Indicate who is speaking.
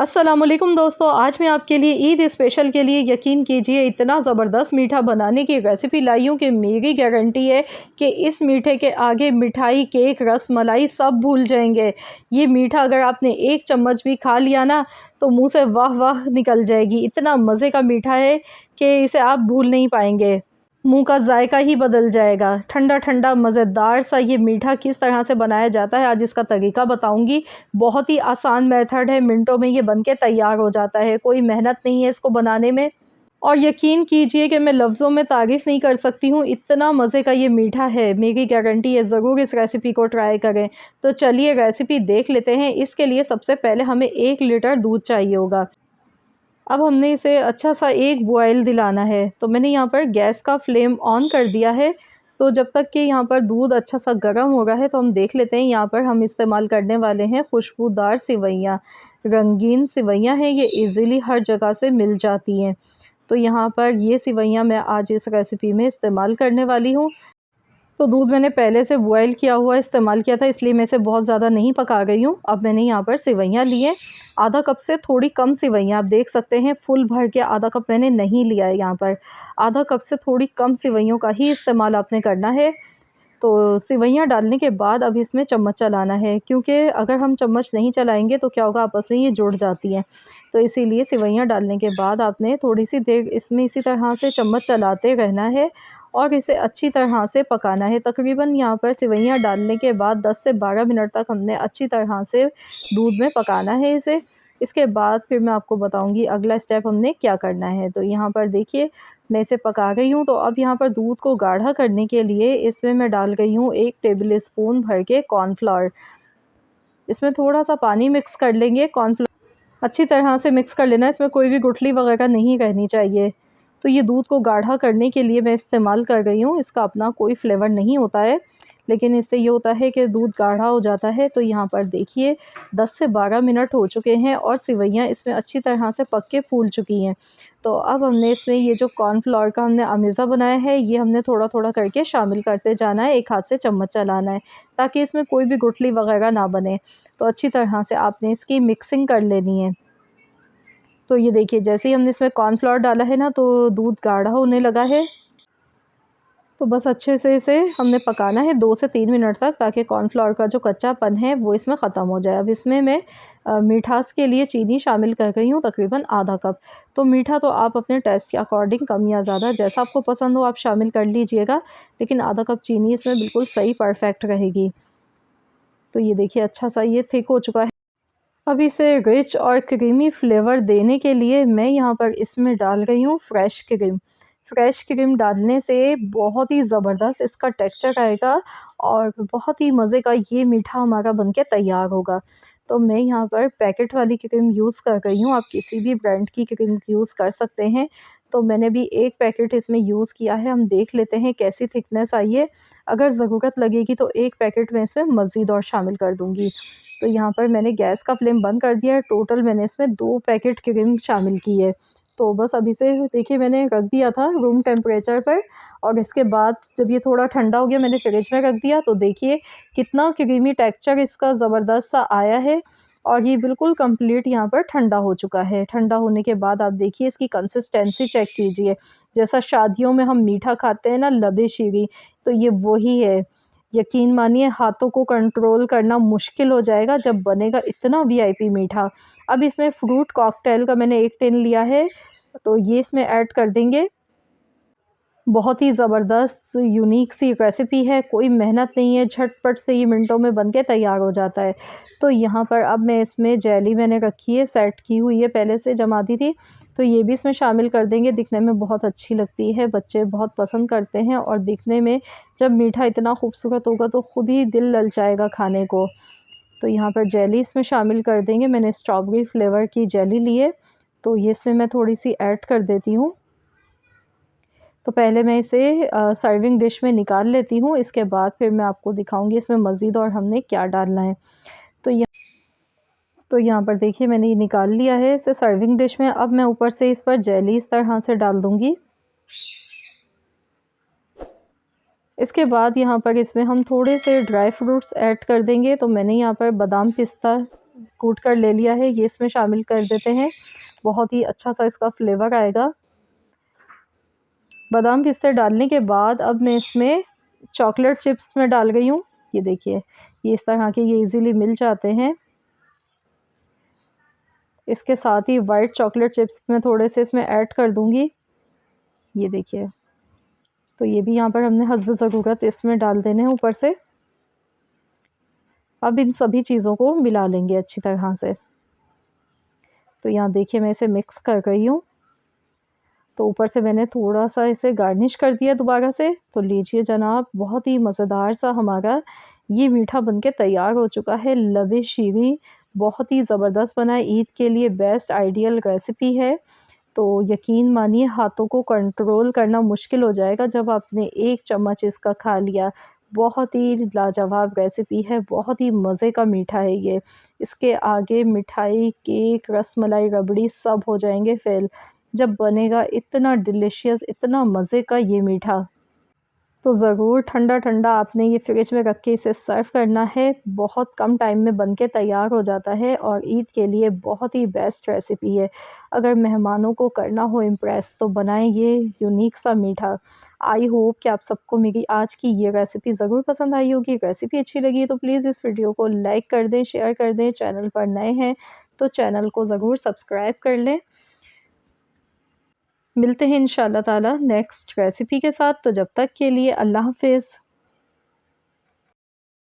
Speaker 1: अस्सलामुअलैकुम दोस्तों, आज मैं आपके लिए ईद स्पेशल के लिए यकीन कीजिए इतना ज़बरदस्त मीठा बनाने की रेसिपी लाई हूँ कि मेरी गारंटी है कि इस मीठे के आगे मिठाई, केक, रस मलाई सब भूल जाएंगे। ये मीठा अगर आपने एक चम्मच भी खा लिया ना तो मुंह से वाह वाह निकल जाएगी। इतना मज़े का मीठा है कि इसे आप भूल नहीं पाएंगे। मुँह का जायका ही बदल जाएगा। ठंडा-ठंडा मज़ेदार सा ये मीठा किस तरह से बनाया जाता है आज इसका तरीका बताऊँगी। बहुत ही आसान मेथड है, मिनटों में ये बन के तैयार हो जाता है, कोई मेहनत नहीं है इसको बनाने में। और यकीन कीजिए कि मैं लफ्ज़ों में तारीफ़ नहीं कर सकती हूँ, इतना मज़े का ये मीठा है। मेरी गारंटी है, ज़रूर इस रेसिपी को ट्राई करें। तो चलिए रेसिपी देख लेते हैं। इसके लिए सबसे पहले हमें 1 लीटर दूध चाहिए होगा। अब हमने इसे अच्छा सा एक बॉयल दिलाना है। तो मैंने यहाँ पर गैस का फ्लेम ऑन कर दिया है। तो जब तक कि यहाँ पर दूध अच्छा सा गर्म हो रहा है तो हम देख लेते हैं। यहाँ पर हम इस्तेमाल करने वाले हैं खुशबूदार सिवैयाँ। रंगीन सिवैयाँ हैं, ये इजीली हर जगह से मिल जाती हैं। तो यहाँ पर ये सिवैयाँ मैं आज इस रेसिपी में इस्तेमाल करने वाली हूँ। तो दूध मैंने पहले से बॉयल किया हुआ इस्तेमाल किया था, इसलिए मैं इसे बहुत ज़्यादा नहीं पका गई हूँ। अब मैंने यहाँ पर सिवैयाँ ली हैं, आधा कप से थोड़ी कम सिवैयाँ आप देख सकते हैं। फुल भर के आधा कप मैंने नहीं लिया है यहाँ पर, आधा कप से थोड़ी कम सिवैयों का ही इस्तेमाल आपने करना है। तो सिवैयाँ डालने के बाद अब इसमें चम्मच चलाना है, क्योंकि अगर हम चम्मच नहीं चलाएँगे तो क्या होगा, आपस में ये जुड़ जाती हैं। तो इसीलिए सिवैयाँ डालने के बाद आपने थोड़ी-सी देर इसमें इसी तरह से चम्मच चलाते रहना है और इसे अच्छी तरह से पकाना है। तकरीबन यहाँ पर सिवैयाँ डालने के बाद 10 से 12 मिनट तक हमने अच्छी तरह से दूध में पकाना है इसे। इसके बाद फिर मैं आपको बताऊँगी अगला स्टेप हमने क्या करना है। तो यहाँ पर देखिए मैं इसे पका रही हूँ। तो अब यहाँ पर दूध को गाढ़ा करने के लिए इसमें मैं डाल रही हूँ 1 टेबल स्पून भर के कॉर्नफ्लोर। इसमें थोड़ा-सा पानी मिक्स कर लेंगे। कॉर्नफ्लोर अच्छी तरह से मिक्स कर लेना है, इसमें कोई भी गुठली वगैरह नहीं रहनी चाहिए। तो ये दूध को गाढ़ा करने के लिए मैं इस्तेमाल कर रही हूँ, इसका अपना कोई फ्लेवर नहीं होता है, लेकिन इससे ये होता है कि दूध गाढ़ा हो जाता है। तो यहाँ पर देखिए 10 से 12 मिनट हो चुके हैं और सिवैयाँ इसमें अच्छी तरह से पक के फूल चुकी हैं। तो अब हमने इसमें ये जो कॉर्नफ्लोर का हमने अमेज़ा बनाया है, ये हमने थोड़ा-थोड़ा करके शामिल करते जाना है, एक हाथ से चम्मच चलाना है, ताकि इसमें कोई भी गुठली वगैरह ना बने। तो अच्छी तरह से आपने इसकी मिक्सिंग कर लेनी है। तो ये देखिए जैसे ही हमने इसमें कॉर्नफ्लोर डाला है ना, तो दूध गाढ़ा होने लगा है। तो बस अच्छे से इसे हमने पकाना है 2 से 3 मिनट तक, ताकि कॉर्नफ्लोर का जो कच्चापन है वो इसमें ख़त्म हो जाए। अब इसमें मैं मिठास के लिए चीनी शामिल कर रही हूँ, तकरीबन आधा कप। तो मीठा तो आप अपने टेस्ट के अकॉर्डिंग कम या ज़्यादा जैसा आपको पसंद हो आप शामिल कर लीजिएगा, लेकिन आधा कप चीनी इसमें बिल्कुल सही परफेक्ट रहेगी। तो ये देखिए अच्छा सा ये थिक हो चुका है। अब इसे रिच और क्रीमी फ्लेवर देने के लिए मैं यहाँ पर इसमें डाल रही हूँ फ्रेश क्रीम। फ्रेश क्रीम डालने से बहुत ही ज़बरदस्त इसका टेक्सचर आएगा और बहुत ही मज़े का ये मीठा हमारा बनके तैयार होगा। तो मैं यहाँ पर पैकेट वाली क्रीम यूज़ कर रही हूँ, आप किसी भी ब्रांड की क्रीम यूज़ कर सकते हैं। तो मैंने भी 1 पैकेट इसमें यूज़ किया है, हम देख लेते हैं कैसी थिकनेस आई है। अगर ज़रूरत लगेगी तो 1 पैकेट मैं इसमें मज़ीद और शामिल कर दूँगी। तो यहाँ पर मैंने गैस का फ्लेम बंद कर दिया है। टोटल मैंने इसमें 2 पैकेट क्रीम शामिल की है। तो बस अब इसे देखिए मैंने रख दिया था रूम टेम्परेचर पर, और इसके बाद जब ये थोड़ा ठंडा हो गया मैंने फ्रिज में रख दिया। तो देखिए कितना क्रीमी टेक्सचर इसका ज़बरदस्त सा आया है और ये बिल्कुल कंप्लीट यहाँ पर ठंडा हो चुका है। ठंडा होने के बाद आप देखिए इसकी कंसिस्टेंसी चेक कीजिए। जैसा शादियों में हम मीठा खाते हैं ना, लबे शीरी, तो ये वही है। यकीन मानिए हाथों को कंट्रोल करना मुश्किल हो जाएगा जब बनेगा इतना वीआईपी मीठा। अब इसमें फ्रूट कॉकटेल का मैंने 1 टिन लिया है, तो ये इसमें ऐड कर देंगे। बहुत ही ज़बरदस्त यूनिक सी रेसिपी है, कोई मेहनत नहीं है, झटपट से ये मिनटों में बन के तैयार हो जाता है। तो यहाँ पर अब मैं इसमें जेली मैंने रखी है, सेट की हुई है, पहले से जमा दी थी, तो ये भी इसमें शामिल कर देंगे। दिखने में बहुत अच्छी लगती है, बच्चे बहुत पसंद करते हैं और दिखने में जब मीठा इतना खूबसूरत होगा तो खुद ही दिल ललचाएगा खाने को। तो यहाँ पर जेली इसमें शामिल कर देंगे। मैंने स्ट्रॉबेरी फ्लेवर की जेली ली है, तो ये इसमें मैं थोड़ी-सी ऐड कर देती हूँ। तो पहले मैं इसे सर्विंग डिश में निकाल लेती हूँ, इसके बाद फिर मैं आपको दिखाऊँगी इसमें मज़ीद और हमने क्या डालना है। तो य तो यहाँ पर देखिए मैंने ये निकाल लिया है इसे सर्विंग डिश में। अब मैं ऊपर से इस पर जेली इस तरह से डाल दूँगी। इसके बाद यहाँ पर इसमें हम थोड़े से ड्राई फ्रूट्स ऐड कर देंगे। तो मैंने यहाँ पर बादाम, पिस्ता कूट कर ले लिया है, ये इसमें शामिल कर देते हैं। बहुत ही अच्छा सा इसका फ्लेवर आएगा। बादाम पिस्ते डालने के बाद अब मैं इसमें चॉकलेट चिप्स में डाल गई हूँ। ये देखिए, ये इस तरह के ये इजीली मिल जाते हैं। इसके साथ ही वाइट चॉकलेट चिप्स मैं थोड़े से इसमें ऐड कर दूँगी। ये देखिए, तो ये भी यहाँ पर हमने हस्ब ज़रूरत इसमें डाल देने हैं ऊपर से। अब इन सभी चीज़ों को मिला लेंगे अच्छी तरह से। तो यहाँ देखिए मैं इसे मिक्स कर रही हूँ। तो ऊपर से मैंने थोड़ा-सा इसे गार्निश कर दिया दोबारा से। तो लीजिए जनाब, बहुत ही मज़ेदार सा हमारा ये मीठा बनके तैयार हो चुका है। लबे शीरी बहुत ही ज़बरदस्त बना है, ईद के लिए बेस्ट आइडियल रेसिपी है। तो यकीन मानिए हाथों को कंट्रोल करना मुश्किल हो जाएगा जब आपने 1 चम्मच इसका खा लिया। बहुत ही लाजवाब रेसिपी है, बहुत ही मज़े का मीठा है ये। इसके आगे मिठाई, केक, रसमलाई, रबड़ी सब हो जाएँगे फ़ेल। जब बनेगा इतना डिलीशियस, इतना मज़े का ये मीठा, तो ज़रूर ठंडा-ठंडा आपने ये फ्रिज में रख के इसे सर्व करना है। बहुत कम टाइम में बन के तैयार हो जाता है और ईद के लिए बहुत ही बेस्ट रेसिपी है। अगर मेहमानों को करना हो इम्प्रेस तो बनाएँ ये यूनिक सा मीठा। आई होप कि आप सबको मेरी आज की ये रेसिपी ज़रूर पसंद आई होगी। रेसिपी अच्छी लगी तो प्लीज़ इस वीडियो को लाइक कर दें, शेयर कर दें। चैनल पर नए हैं तो चैनल को ज़रूर सब्सक्राइब कर लें। मिलते हैं इंशाअल्लाह ताला नेक्स्ट रेसिपी के साथ। तो जब तक के लिए अल्लाह हाफ़िज़।